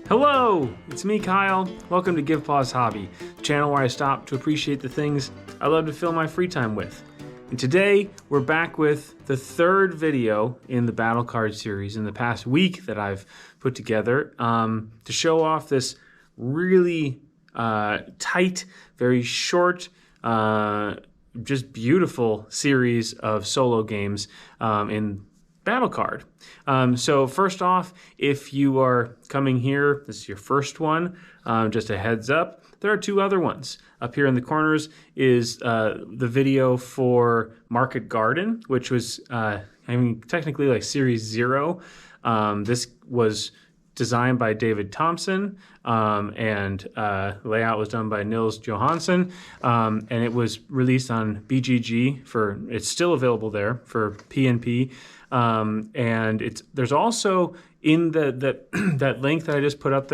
Hello, it's me, Kyle. Welcome to GivePauSE Hobby, the channel where I stop to appreciate the things I love to fill my free time with. And today, we're back with the third video in the battle card series in the past week that I've put together to show off this really tight, very short, just beautiful series of solo games in battle card. So first off, if you are coming here, this is your first one, just a heads up, there are two other ones. Up here in the corners is the video for Market Garden, which was, technically like Series 0. This was designed by David Thompson, and layout was done by Nils Johansson, and it was released on BGG it's still available there for PNP. And there's also in that link that I just put up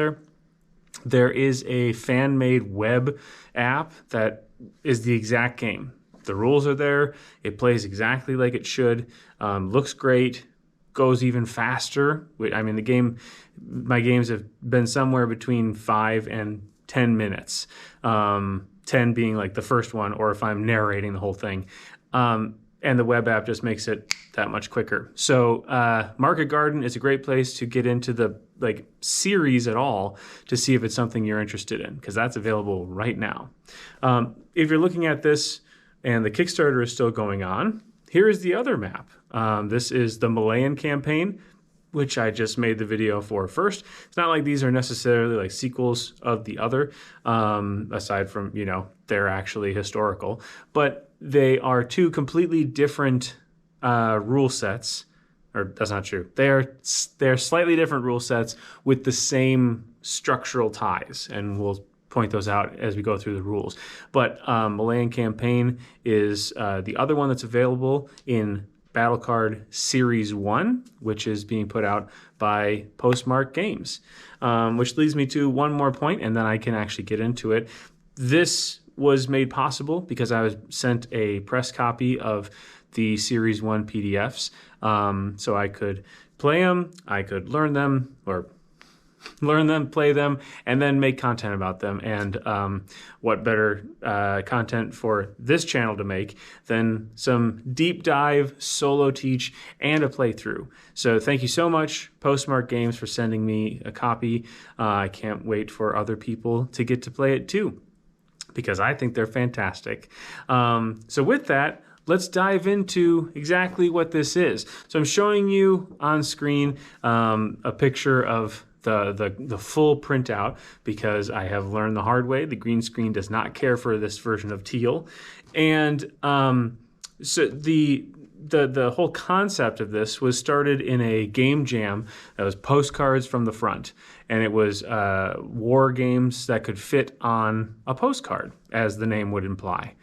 there is a fan-made web app that is the exact game. The rules are there. It plays exactly like it should. Looks great. Goes even faster. I mean, my games have been somewhere between 5 and 10 minutes. 10 being like the first one, or if I'm narrating the whole thing. And the web app just makes it that much quicker. So Market Garden is a great place to get into the series at all to see if it's something you're interested in, because that's available right now. If you're looking at this and the Kickstarter is still going on, here is the other map. This is the Malayan campaign, which I just made the video for first. It's not like these are necessarily like sequels of the other, aside from, they're actually historical, but they are two completely different rule sets. Or that's not true. They're slightly different rule sets with the same structural ties, and we'll point those out as we go through the rules. But Malayan Campaign is the other one that's available in Battle Card Series 1, which is being put out by Postmark Games, which leads me to one more point, and then I can actually get into it. This was made possible because I was sent a press copy of the Series 1 PDFs, so I could play them, I could learn them, play them, and then make content about them. And what better content for this channel to make than some deep dive, solo teach, and a playthrough. So thank you so much, Postmark Games, for sending me a copy. I can't wait for other people to get to play it too, because I think they're fantastic. So with that, let's dive into exactly what this is. So I'm showing you on screen a picture of the full printout, because I have learned the hard way. The green screen does not care for this version of teal. And so the whole concept of this was started in a game jam that was postcards from the front. And it was war games that could fit on a postcard, as the name would imply.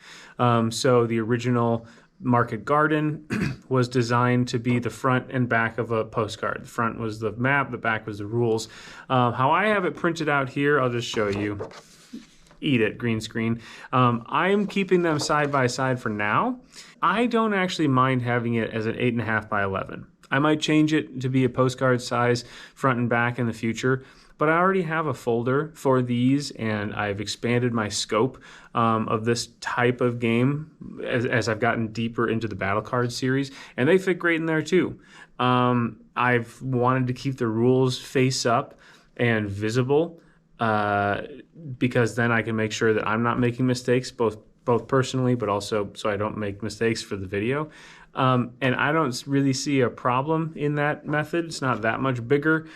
So the original Market Garden was designed to be the front and back of a postcard. The front was the map, the back was the rules. How I have it printed out here, I'll just show you. Eat it, green screen. I'm keeping them side by side for now. I don't actually mind having it as an 8.5 by 11. I might change it to be a postcard size front and back in the future, but I already have a folder for these, and I've expanded my scope of this type of game as I've gotten deeper into the battle card series, and they fit great in there too. I've wanted to keep the rules face up and visible, because then I can make sure that I'm not making mistakes, both personally, but also so I don't make mistakes for the video. And I don't really see a problem in that method. It's not that much bigger.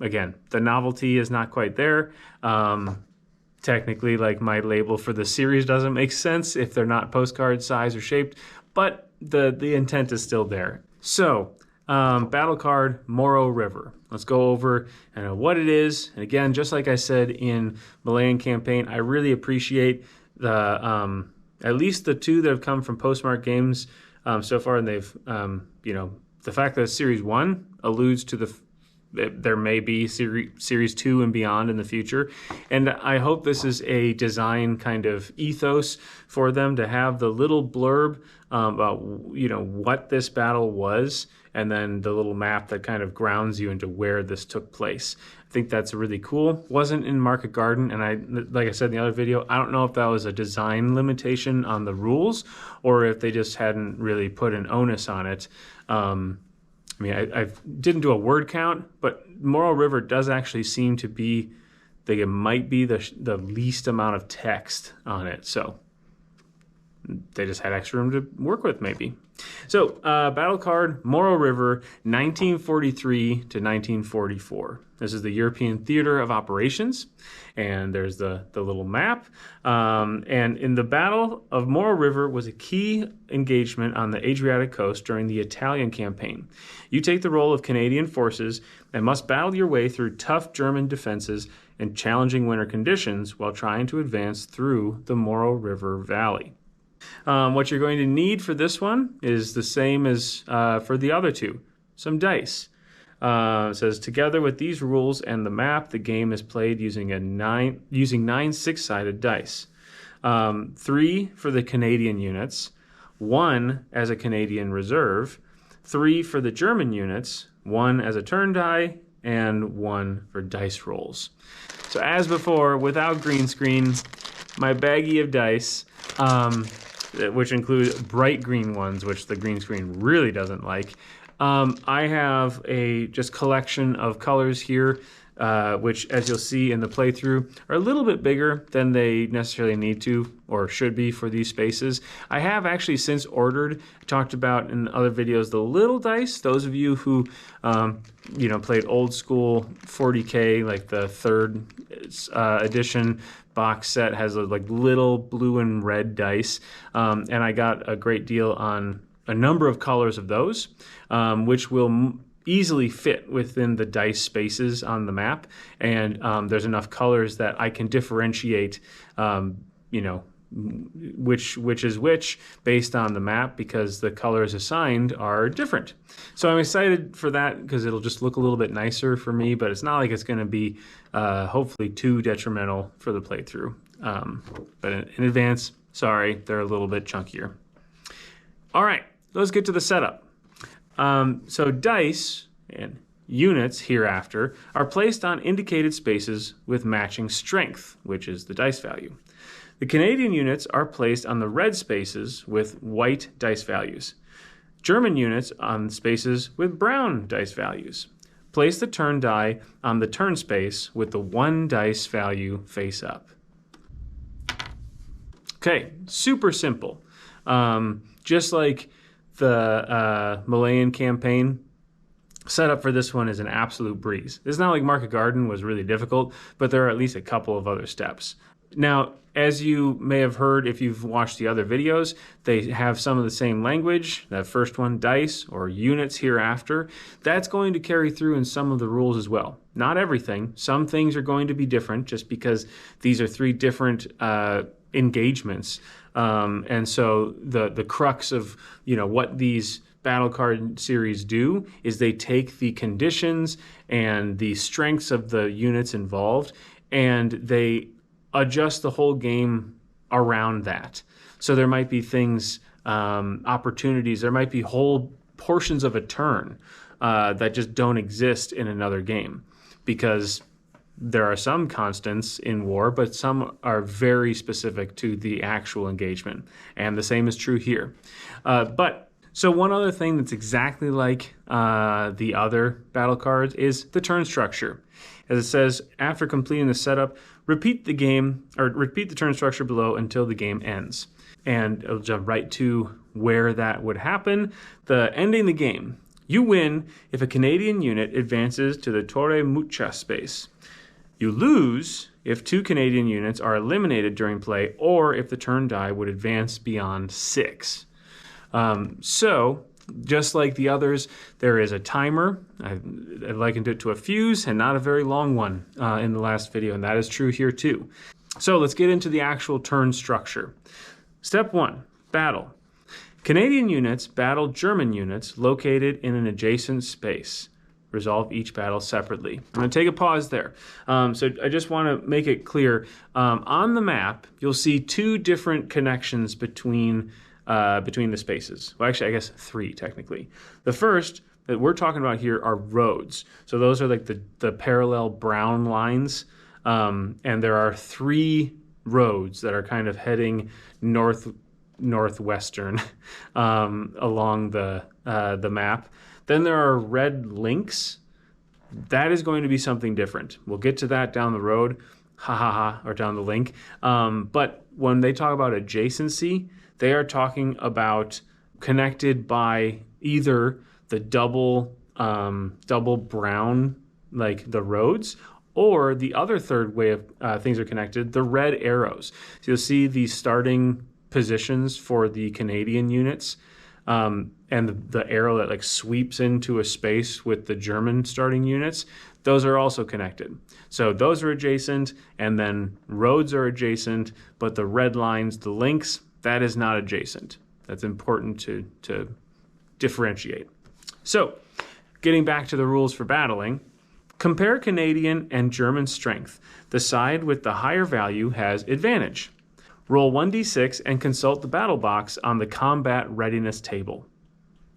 Again, the novelty is not quite there. Technically, like, my label for the series doesn't make sense if they're not postcard size or shaped, but the intent is still there. So, battle card Moro River. Let's go over what it is. And again, just like I said in Malayan Campaign, I really appreciate the at least the two that have come from Postmark Games so far, and they've the fact that Series 1 alludes to there may be series 2 and beyond in the future. And I hope this is a design kind of ethos for them to have the little blurb about, what this battle was, and then the little map that kind of grounds you into where this took place. I think that's really cool. Wasn't in Market Garden, and like I said in the other video, I don't know if that was a design limitation on the rules or if they just hadn't really put an onus on it. I mean, I didn't do a word count, but Moro River does actually seem to be, I think it might be the least amount of text on it. So they just had extra room to work with, maybe. So, battle card, Moro River, 1943 to 1944. This is the European Theater of Operations, and there's the little map. And in the Battle of Moro River was a key engagement on the Adriatic coast during the Italian campaign. You take the role of Canadian forces and must battle your way through tough German defenses and challenging winter conditions while trying to advance through the Moro River Valley. What you're going to need for this one is the same as for the other two, some dice. It says, together with these rules and the map, the game is played using nine six-sided dice. 3 for the Canadian units, 1 as a Canadian reserve, 3 for the German units, 1 as a turn die, and 1 for dice rolls. So as before, without green screen, my baggie of dice, which include bright green ones, which the green screen really doesn't like. I have a just collection of colors here, which, as you'll see in the playthrough, are a little bit bigger than they necessarily need to or should be for these spaces. I have actually since ordered, talked about in other videos, the little dice. Those of you who played old school 40K, like the 3rd edition box set, has like little blue and red dice, and I got a great deal on a number of colors of those, which will easily fit within the dice spaces on the map, and there's enough colors that I can differentiate which is which based on the map, because the colors assigned are different. So I'm excited for that because it'll just look a little bit nicer for me, but it's not like it's going to be hopefully too detrimental for the playthrough. But in advance, sorry, they're a little bit chunkier. All right, let's get to the setup. So dice and units hereafter are placed on indicated spaces with matching strength, which is the dice value. The Canadian units are placed on the red spaces with white dice values. German units on spaces with brown dice values. Place the turn die on the turn space with the 1 dice value face up. Okay, super simple. Just like the Malayan campaign, setup for this one is an absolute breeze. It's not like Market Garden was really difficult, but there are at least a couple of other steps. Now, as you may have heard if you've watched the other videos, they have some of the same language. That first one, dice or units hereafter, that's going to carry through in some of the rules as well. Not everything. Some things are going to be different just because these are 3 different engagements. And so the crux of what these battle card series do is they take the conditions and the strengths of the units involved, and they adjust the whole game around that. So there might be things, opportunities, there might be whole portions of a turn that just don't exist in another game, because there are some constants in war, but some are very specific to the actual engagement. And the same is true here. So one other thing that's exactly like the other battle cards is the turn structure. As it says, after completing the setup, repeat the turn structure below until the game ends. And it'll jump right to where that would happen. Ending the game. You win if a Canadian unit advances to the Torre Mucha space. You lose if 2 Canadian units are eliminated during play, or if the turn die would advance beyond 6. So, just like the others, there is a timer. I likened it to a fuse, and not a very long one in the last video, and that is true here too. So let's get into the actual turn structure. Step 1, battle. Canadian units battle German units located in an adjacent space. Resolve each battle separately. I'm going to take a pause there. So I just want to make it clear. On the map, you'll see 2 different connections between the spaces. Well, actually, I guess 3 technically. The first, that we're talking about here are roads. So those are like the parallel brown lines. And there are 3 roads that are kind of heading northwestern along the map. Then there are red links. That is going to be something different. We'll get to that down the road, or down the link. But when they talk about adjacency, they are talking about connected by either the double brown, like the roads, or the other third way of things are connected, the red arrows. So you'll see the starting positions for the Canadian units, and the arrow that like sweeps into a space with the German starting units. Those are also connected. So those are adjacent, and then roads are adjacent, but the red lines, the links, that is not adjacent. That's important to differentiate. So getting back to the rules for battling, compare Canadian and German strength. The side with the higher value has advantage. Roll 1d6 and consult the battle box on the combat readiness table.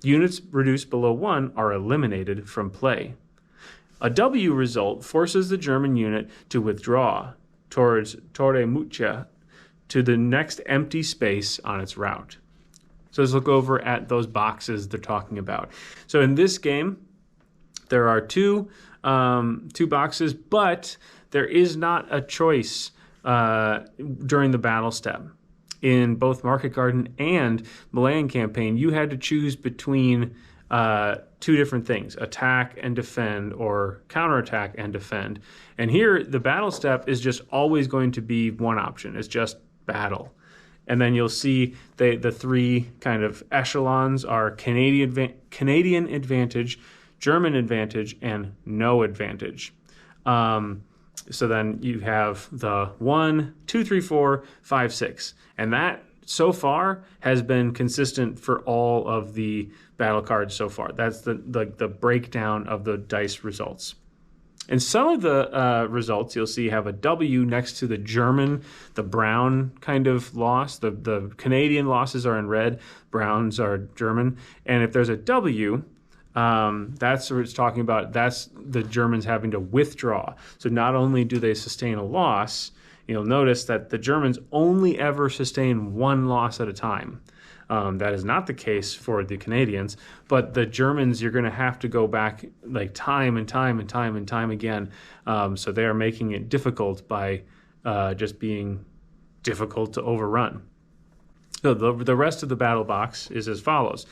Units reduced below 1 are eliminated from play. A W result forces the German unit to withdraw towards Torre Mucha to the next empty space on its route. So let's look over at those boxes they're talking about. So in this game, there are two boxes, but there is not a choice during the battle step. In both Market Garden and Malayan Campaign, you had to choose between 2 different things, attack and defend, or counterattack and defend. And here, the battle step is just always going to be one option. It's just battle. And then you'll see the 3 kind of echelons are Canadian advantage, German advantage, and no advantage. So then you have the 1, 2, 3, 4, 5, 6. And that so far has been consistent for all of the battle cards so far. That's the breakdown of the dice results. And some of the results you'll see have a W next to the German, the brown kind of loss. The Canadian losses are in red, browns are German. And if there's a W, that's what it's talking about. That's the Germans having to withdraw. So not only do they sustain a loss, you'll notice that the Germans only ever sustain 1 loss at a time. That is not the case for the Canadians, but the Germans, you're going to have to go back like time and time again. So they are making it difficult by just being difficult to overrun. So the rest of the battle box is as follows.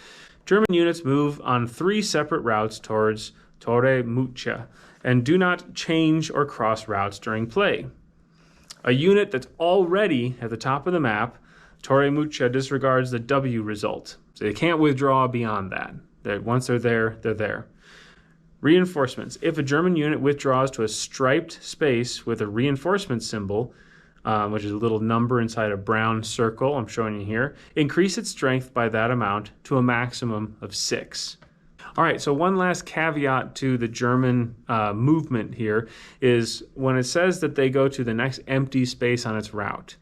German units move on 3 separate routes towards Torre Mucha and do not change or cross routes during play. A unit that's already at the top of the map, Torre Mucha disregards the W result. So they can't withdraw beyond that. Once they're there, they're there. Reinforcements. If a German unit withdraws to a striped space with a reinforcement symbol, which is a little number inside a brown circle I'm showing you here, increase its strength by that amount to a maximum of 6. All right, so one last caveat to the German movement here is when it says that they go to the next empty space on its route.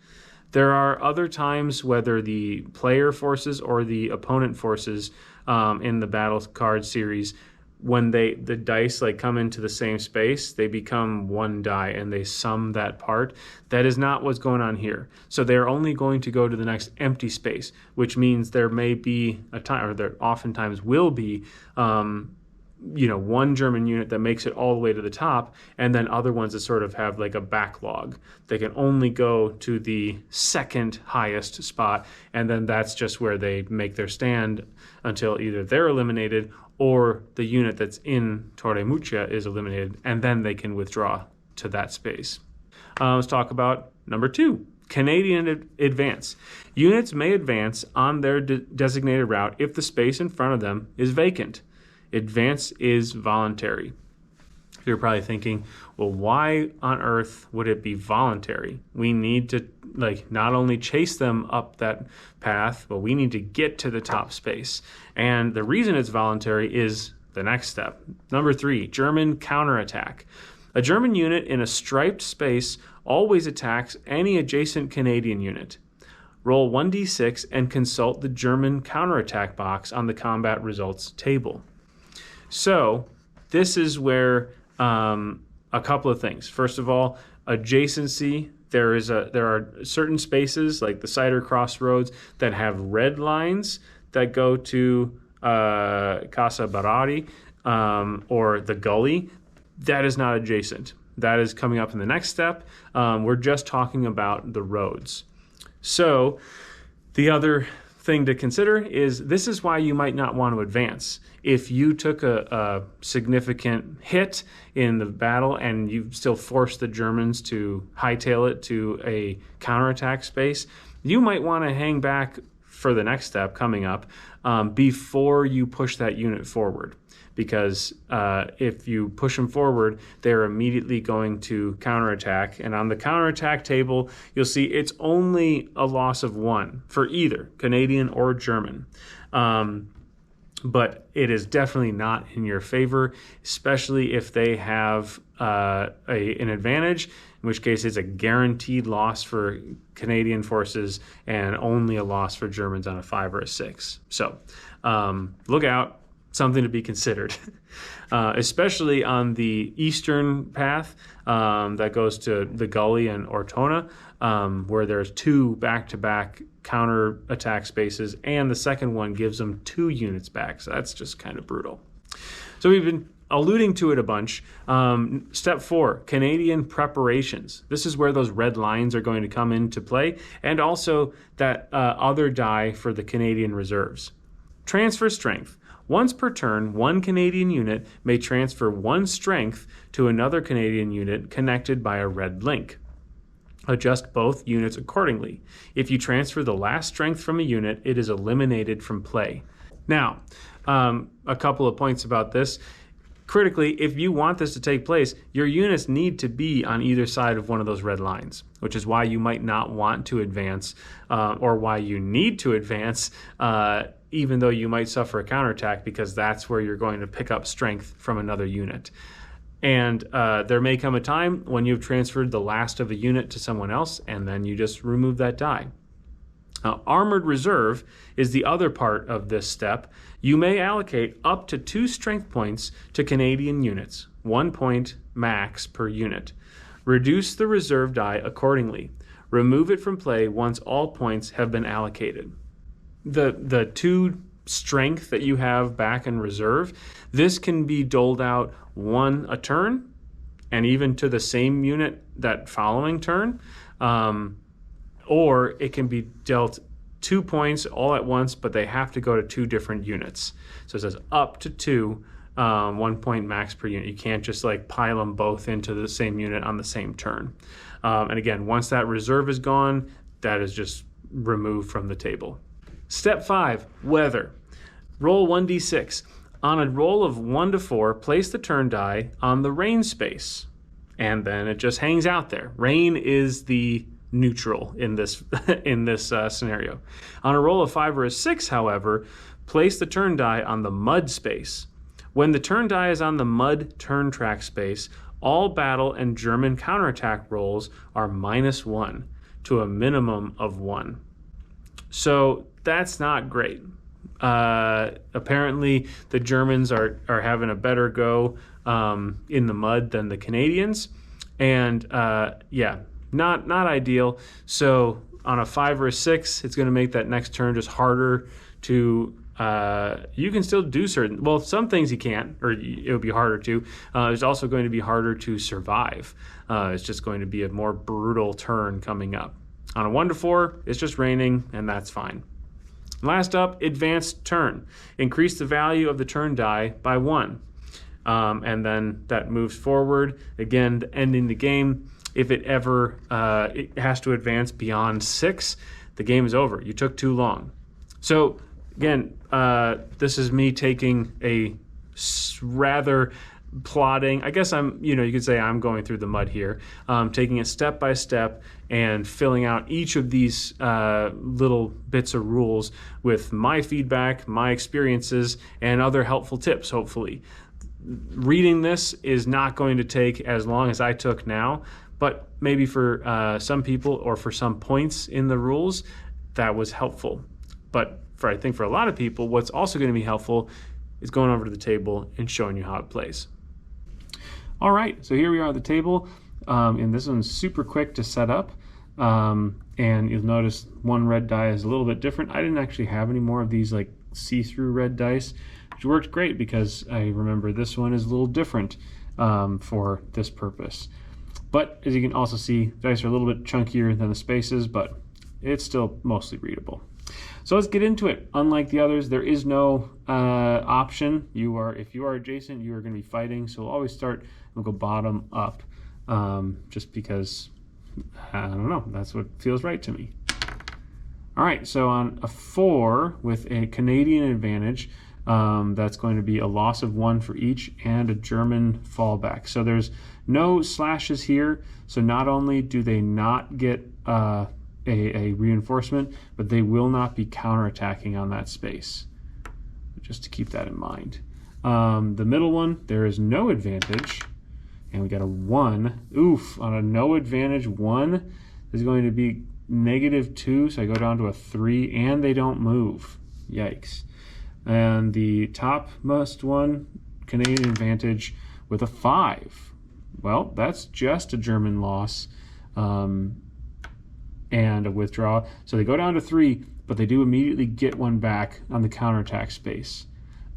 There are other times, whether the player forces or the opponent forces in the battle card series, when the dice like come into the same space, they become 1 die and they sum that part. That is not what's going on here. So they're only going to go to the next empty space, which means there may be a time, or there oftentimes will be, 1 German unit that makes it all the way to the top, and then other ones that sort of have like a backlog. They can only go to the second highest spot, and then that's just where they make their stand until either they're eliminated or the unit that's in Torre Mucha is eliminated, and then they can withdraw to that space. Let's talk about number 2, Canadian advance. Units may advance on their designated route if the space in front of them is vacant. Advance is voluntary. You're probably thinking, well, why on earth would it be voluntary? We need to not only chase them up that path, but we need to get to the top space. And the reason it's voluntary is the next step. Number 3, German counterattack. A German unit in a striped space always attacks any adjacent Canadian unit. Roll 1d6 and consult the German counterattack box on the combat results table. So this is where a couple of things. First of all, adjacency. There are certain spaces like the cider crossroads that have red lines that go to Casa Barari or the gully. That is not adjacent. That is coming up in the next step. We're just talking about the roads. So the other thing to consider is this is why you might not want to advance. If you took a significant hit in the battle and you still forced the Germans to hightail it to a counterattack space, you might want to hang back for the next step coming up before you push that unit forward. Because if you push them forward, they're immediately going to counterattack. And on the counterattack table, you'll see it's only a loss of 1 for either Canadian or German. But it is definitely not in your favor, especially if they have an advantage, in which case it's a guaranteed loss for Canadian forces and only a loss for Germans on a 5 or a 6. So look out. Something to be considered, especially on the eastern path that goes to the gully and Ortona, where there's 2 back-to-back counterattack spaces, and the second one gives them 2 units back. So that's just kind of brutal. So we've been alluding to it a bunch. Step 4, Canadian preparations. This is where those red lines are going to come into play, and also that other die for the Canadian reserves. Transfer strength. Once per turn, 1 Canadian unit may transfer 1 strength to another Canadian unit connected by a red link. Adjust both units accordingly. If you transfer the last strength from a unit, it is eliminated from play. Now, a couple of points about this. Critically, if you want this to take place, your units need to be on either side of one of those red lines, which is why you might not want to advance or why you need to advance even though you might suffer a counterattack, because that's where you're going to pick up strength from another unit. And there may come a time when you've transferred the last of a unit to someone else, and then you just remove that die. Armored reserve is the other part of this step. You may allocate up to 2 strength points to Canadian units, 1 point max per unit. Reduce the reserve die accordingly. Remove it from play once all points have been allocated. The 2 strength that you have back in reserve, this can be doled out 1 a turn, and even to the same unit that following turn, or it can be dealt 2 points all at once, but they have to go to 2 different units. So it says up to 2, 1 point max per unit. You can't just like pile them both into the same unit on the same turn. And again, once that reserve is gone, that is just removed from the table. Step 5, weather. Roll 1d6. On a roll of 1 to 4, place the turn die on the rain space, and then it just hangs out there. Rain is the neutral in this scenario. On a roll of 5 or a 6, however, place the turn die on the mud space. When the turn die is on the mud turn track space, all battle and German counterattack rolls are -1 to a minimum of 1. So that's not great. Apparently the Germans are having a better go in the mud than the Canadians, and yeah, not ideal. So on a 5 or a 6, it's going to make that next turn just harder to you can still do some things you can't, or it would be harder to. It's also going to be harder to survive. It's just going to be a more brutal turn coming up. On a 1 to 4, it's just raining, and that's fine. Last up, advanced turn. Increase the value of the turn die by 1. And then that moves forward, again, ending the game. If it ever it has to advance beyond 6, the game is over. You took too long. So again, this is me taking a rather plotting, I guess you could say I'm going through the mud here, taking it step by step and filling out each of these little bits of rules with my feedback, my experiences, and other helpful tips, hopefully. Reading this is not going to take as long as I took now, but maybe for some people or for some points in the rules, that was helpful. But I think for a lot of people, what's also going to be helpful is going over to the table and showing you how it plays. All right, so here we are at the table, and this one's super quick to set up. And you'll notice one red die is a little bit different. I didn't actually have any more of these like see-through red dice, which worked great because I remember this one is a little different for this purpose. But as you can also see, dice are a little bit chunkier than the spaces, but it's still mostly readable. So let's get into it. Unlike the others, there is no option. If you are adjacent, you are going to be fighting. So we'll always start, we'll go bottom up, just because, I don't know, that's what feels right to me. All right, so on a 4 with a Canadian advantage, that's going to be a loss of 1 for each and a German fallback. So there's no slashes here. So not only do they not get a reinforcement, but they will not be counterattacking on that space. Just to keep that in mind. The middle one, there is no advantage, and we got a 1. Oof, on a no advantage 1 is going to be -2, so I go down to a 3, and they don't move. Yikes. And the topmost one, Canadian advantage with a 5. Well, that's just a German loss. And a withdraw. So they go down to 3, but they do immediately get one back on the counterattack space.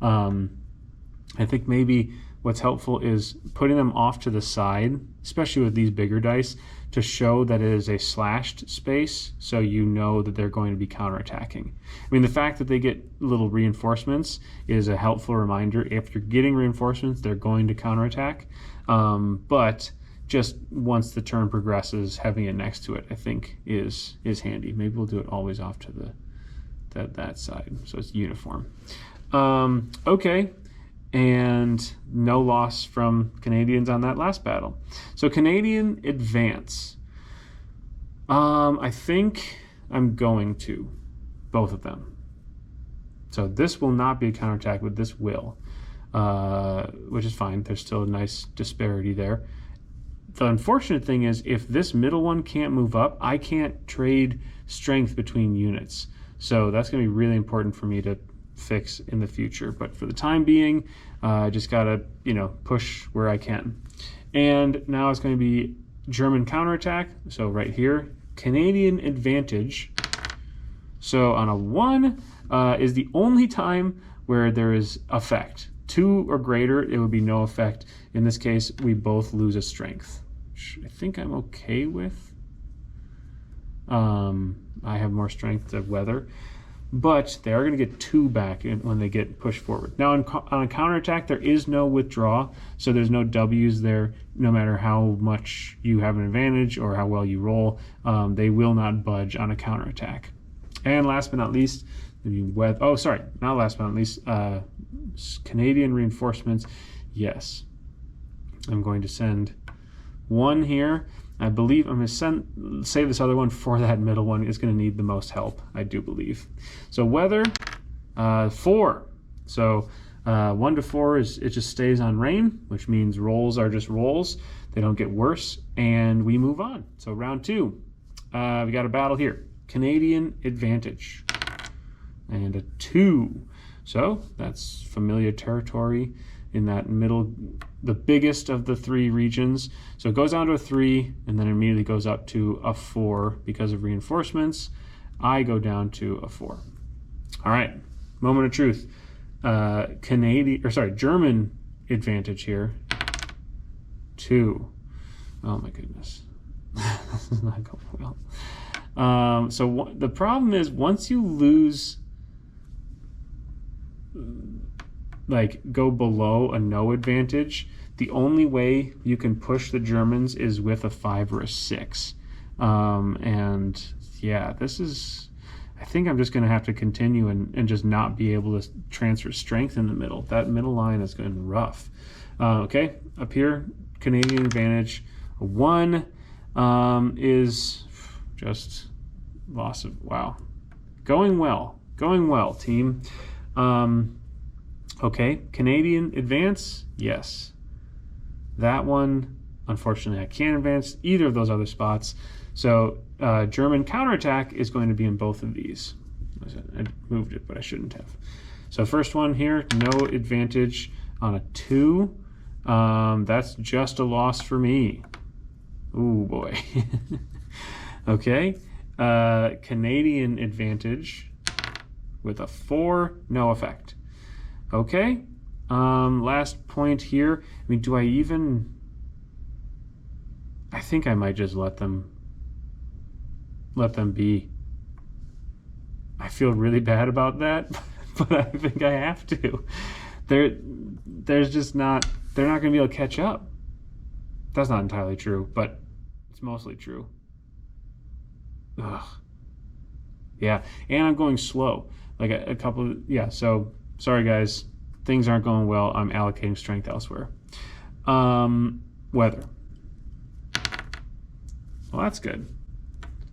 I think maybe what's helpful is putting them off to the side, especially with these bigger dice, to show that it is a slashed space, so you know that they're going to be counterattacking. I mean, the fact that they get little reinforcements is a helpful reminder. If you're getting reinforcements, they're going to counterattack. But just once the turn progresses, having it next to it, I think is handy. Maybe we'll do it always off to that side, so it's uniform. Okay, and no loss from Canadians on that last battle. So Canadian advance. I think I'm going to both of them. So this will not be a counterattack, but this will, which is fine. There's still a nice disparity there. The unfortunate thing is if this middle one can't move up, I can't trade strength between units. So that's going to be really important for me to fix in the future. But for the time being, I just got to, push where I can. And now it's going to be German counterattack. So right here, Canadian advantage. So on a 1 is the only time where there is effect. 2 or greater, it would be no effect. In this case, we both lose a strength. I think I'm okay with. I have more strength to weather, but they are going to get 2 back when they get pushed forward. Now on a counterattack, there is no withdraw, so there's no W's there. No matter how much you have an advantage or how well you roll, they will not budge on a counterattack. And last but not least, not last but not least, Canadian reinforcements. Yes, I'm going to send 1 here. I believe I'm going to save this other one for that middle one. It's going to need the most help, I do believe. So weather, 4. So 1 to 4 it just stays on rain, which means rolls are just rolls. They don't get worse, and we move on. So round 2, we got a battle here. Canadian advantage, and a 2. So that's familiar territory in that middle, the biggest of the 3 regions. So it goes down to a 3 and then immediately goes up to a 4 because of reinforcements. I go down to a 4. All right, moment of truth. German advantage here. 2. Oh my goodness. This is not going well. The problem is once you lose, go below a no advantage, the only way you can push the Germans is with a 5 or a 6. And yeah, I think I'm just going to have to continue and just not be able to transfer strength in the middle. That middle line is going to be rough. Okay, up here, Canadian advantage. A 1 is just loss of, wow. Going well, team. Okay, Canadian advance, yes. That one, unfortunately, I can't advance either of those other spots. So German counterattack is going to be in both of these. I moved it, but I shouldn't have. So first one here, no advantage on a 2. That's just a loss for me. Ooh, boy. Okay. Canadian advantage with a 4, no effect. Okay. Last point here. I mean, do I even... I think I might just let them be. I feel really bad about that, but I think I have to. There's just not... They're not going to be able to catch up. That's not entirely true, but it's mostly true. Ugh. Yeah, and I'm going slow. Like a couple of... Yeah, so sorry, guys. Things aren't going well. I'm allocating strength elsewhere. Weather. Well, that's good.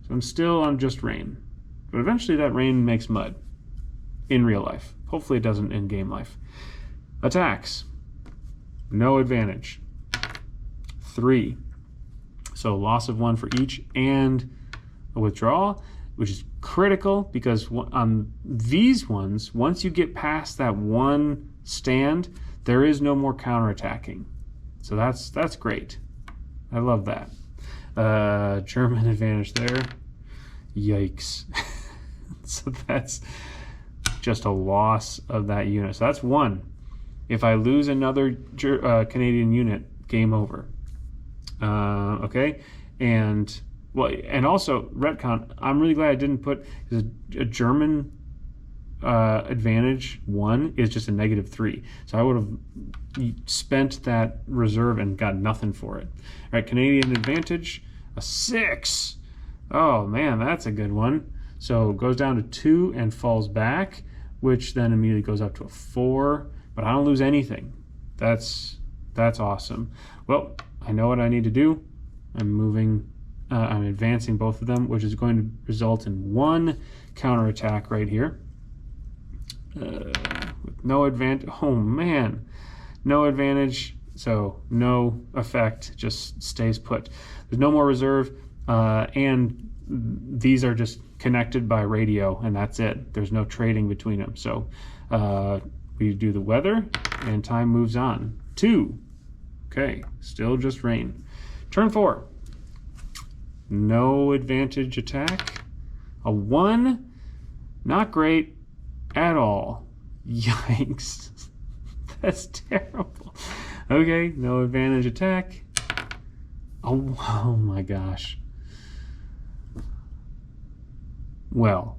So I'm still on just rain. But eventually that rain makes mud. In real life. Hopefully it doesn't in game life. Attacks. No advantage. 3. So loss of 1 for each and a withdrawal, which is critical because on these ones, once you get past that 1 stand, there is no more counterattacking. So that's great. I love that. German advantage there. Yikes. So that's just a loss of that unit. So that's 1. If I lose another Canadian unit, game over. Okay, and well, and also retcon. I'm really glad I didn't put a German advantage 1 is just a -3. So I would have spent that reserve and got nothing for it. All right, Canadian advantage, a 6. Oh man, that's a good one. So it goes down to 2 and falls back, which then immediately goes up to a 4. But I don't lose anything. That's awesome. Well, I know what I need to do. I'm advancing both of them, which is going to result in 1 counterattack right here. With no advantage. Oh man, no advantage. So no effect, just stays put. There's no more reserve, and these are just connected by radio, and that's it. There's no trading between them. So we do the weather, and time moves on. 2. Okay, still just rain. Turn 4. No advantage attack. A 1. Not great at all. Yikes. That's terrible. Okay, no advantage attack. Oh my gosh. Well,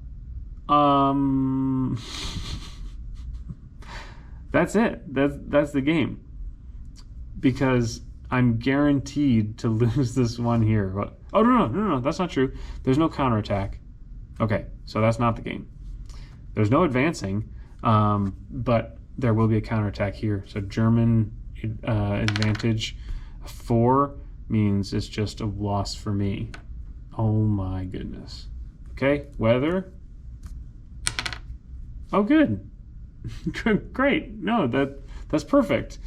that's it. That's the game. Because I'm guaranteed to lose this one here. Oh, no, that's not true. There's no counterattack. Okay, so that's not the game. There's no advancing, but there will be a counterattack here. So German advantage 4 means it's just a loss for me. Oh my goodness. Okay, weather. Oh, good. Great. No, that's perfect.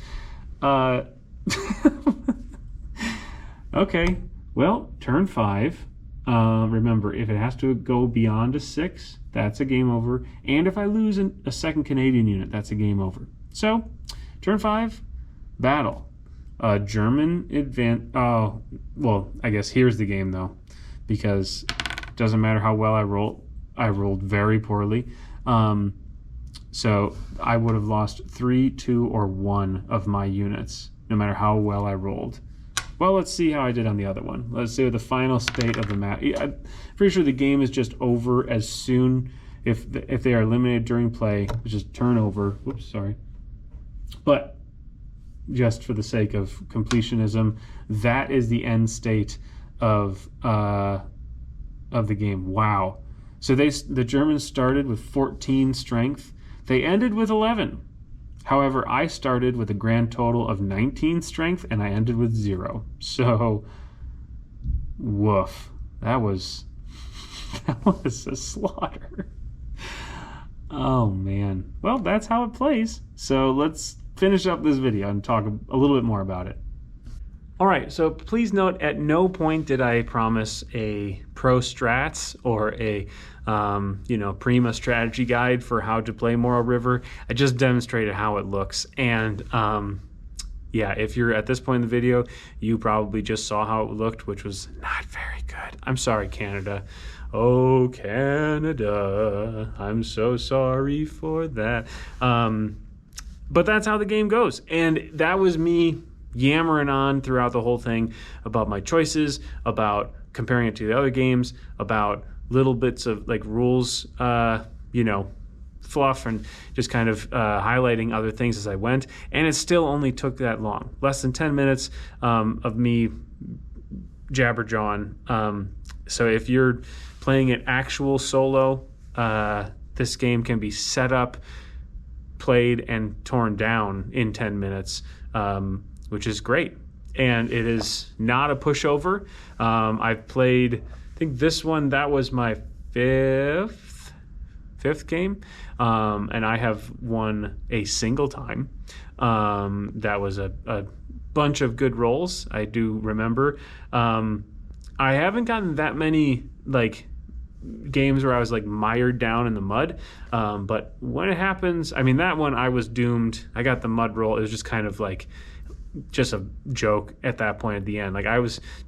Okay, well, turn 5. Remember, if it has to go beyond a 6, that's a game over. And if I lose a second Canadian unit, that's a game over. So, turn 5, battle. German advance. Oh, well, I guess here's the game though, because it doesn't matter how well I rolled very poorly. So I would have lost 3, 2, or 1 of my units, no matter how well I rolled. Well, let's see how I did on the other one. Let's see the final state of the map. I'm pretty sure the game is just over as soon if they are eliminated during play, which is turnover. Whoops, sorry. But just for the sake of completionism, that is the end state of the game. Wow. So the Germans started with 14 strength. They ended with 11. However, I started with a grand total of 19 strength, and I ended with 0. So, woof. That was a slaughter. Oh, man. Well, that's how it plays. So let's finish up this video and talk a little bit more about it. All right, so please note, at no point did I promise a pro strats or a prima strategy guide for how to play Moro River. I just demonstrated how it looks, and yeah, if you're at this point in the video, you probably just saw how it looked, which was not very good. I'm sorry, Canada. Oh, Canada, I'm so sorry for that. But that's how the game goes, and that was me yammering on throughout the whole thing about my choices, about comparing it to the other games, about little bits of like rules, fluff, and just kind of highlighting other things as I went. And it still only took that long, less than 10 minutes of me jabberjawing. So if you're playing it actual solo, this game can be set up, played, and torn down in 10 minutes. Which is great. And it is not a pushover. I've played, I think this one, that was my fifth game. And I have won a single time. That was a bunch of good rolls, I do remember. I haven't gotten that many games where I was mired down in the mud. But when it happens, I mean, that one I was doomed. I got the mud roll. It was just kind of just a joke at that point at the end.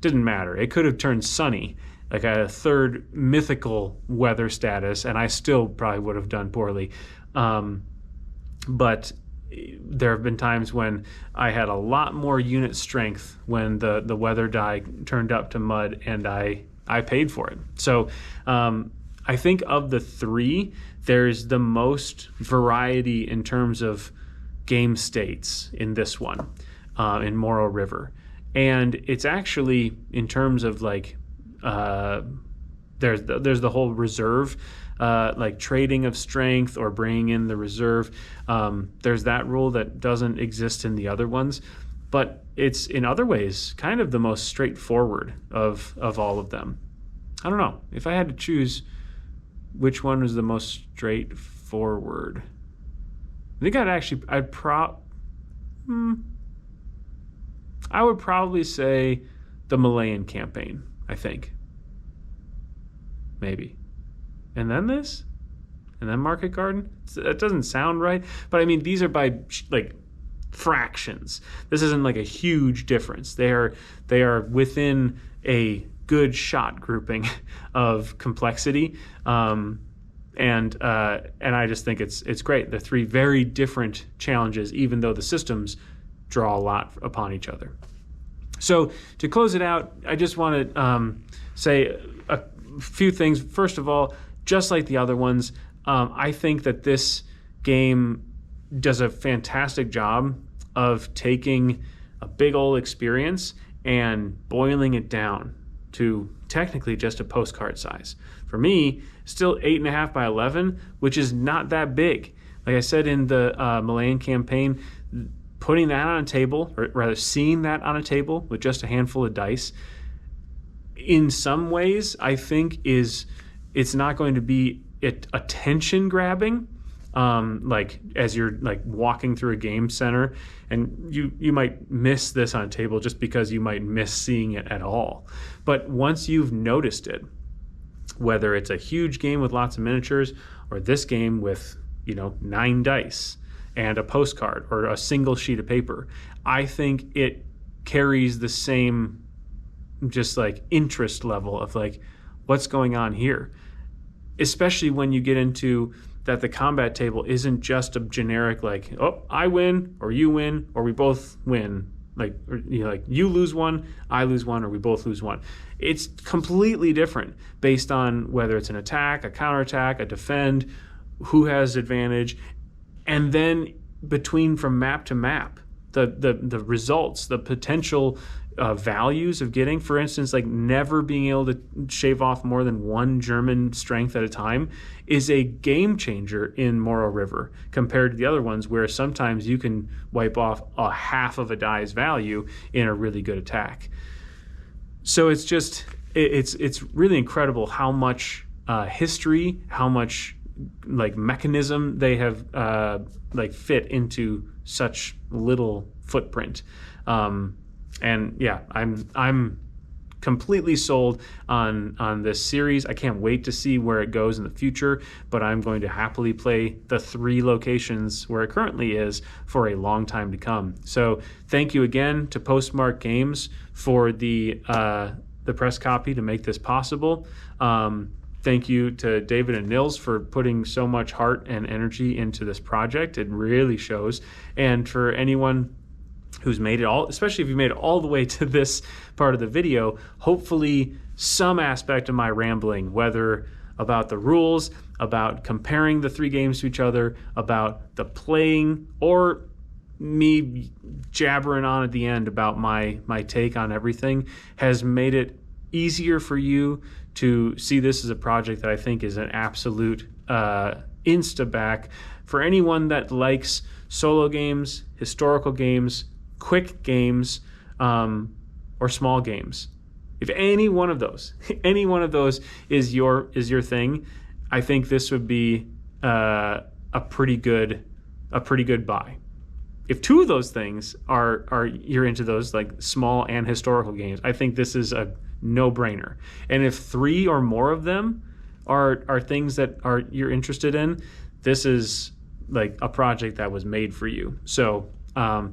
Didn't matter. It could have turned sunny. I had a third mythical weather status, and I still probably would have done poorly. But there have been times when I had a lot more unit strength when the weather die turned up to mud, and I paid for it. So I think of the three, there's the most variety in terms of game states in this one. In Moro River, and it's actually in terms of there's the whole reserve, trading of strength or bringing in the reserve. There's that rule that doesn't exist in the other ones, but it's in other ways kind of the most straightforward of all of them. I don't know if I had to choose which one was the most straightforward. I think I would probably say the Malayan campaign, I think. Maybe. And then this? And then Market Garden? That doesn't sound right. But I mean, these are by fractions. This isn't a huge difference. They are within a good shot grouping of complexity. And I just think it's great. They're three very different challenges, even though the systems draw a lot upon each other. So to close it out, I just want to say a few things. First of all, just like the other ones, I think that this game does a fantastic job of taking a big old experience and boiling it down to technically just a postcard size. For me, still 8.5 by 11, which is not that big. Like I said in the Malayan campaign, putting that on a table, or rather seeing that on a table with just a handful of dice, in some ways, I think it's not going to be attention grabbing, as you're walking through a game center, and you might miss this on a table just because you might miss seeing it at all. But once you've noticed it, whether it's a huge game with lots of miniatures or this game with 9 dice and a postcard or a single sheet of paper, I think it carries the same interest level of what's going on here, especially when you get into that the combat table isn't just a generic oh, I win or you win or we both win, you lose one, I lose one, or we both lose one. It's completely different based on whether it's an attack, a counterattack, a defend, who has advantage. And then from map to map, the results, the potential values of getting, for instance, never being able to shave off more than 1 German strength at a time is a game changer in Moro River compared to the other ones, where sometimes you can wipe off a half of a die's value in a really good attack. So it's really incredible how much history, how much mechanism they have fit into such little footprint. And yeah, I'm completely sold on this series. I can't wait to see where it goes in the future, but I'm going to happily play the 3 locations where it currently is for a long time to come. So thank you again to Postmark Games for the press copy to make this possible. Thank you to David and Nils for putting so much heart and energy into this project. It really shows. And for anyone who's made it all, especially if you made it all the way to this part of the video, hopefully some aspect of my rambling, whether about the rules, about comparing the 3 games to each other, about the playing, or me jabbering on at the end about my take on everything, has made it easier for you to see this as a project that I think is an absolute insta-back for anyone that likes solo games, historical games, quick games, or small games. If any one of those is your thing, I think this would be a pretty good buy. If 2 of those things are you're into those, like small and historical games, I think this is a no-brainer. And if 3 or more of them are things that you're interested in, this is like a project that was made for you. So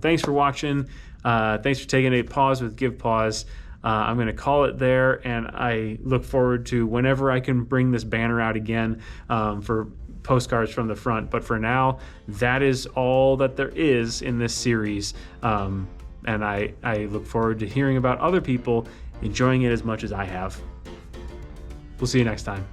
thanks for watching. Thanks for taking a pause with Give Pause. I'm going to call it there, and I look forward to whenever I can bring this banner out again for postcards from the front. But for now, that is all that there is in this series. And I look forward to hearing about other people enjoying it as much as I have. We'll see you next time.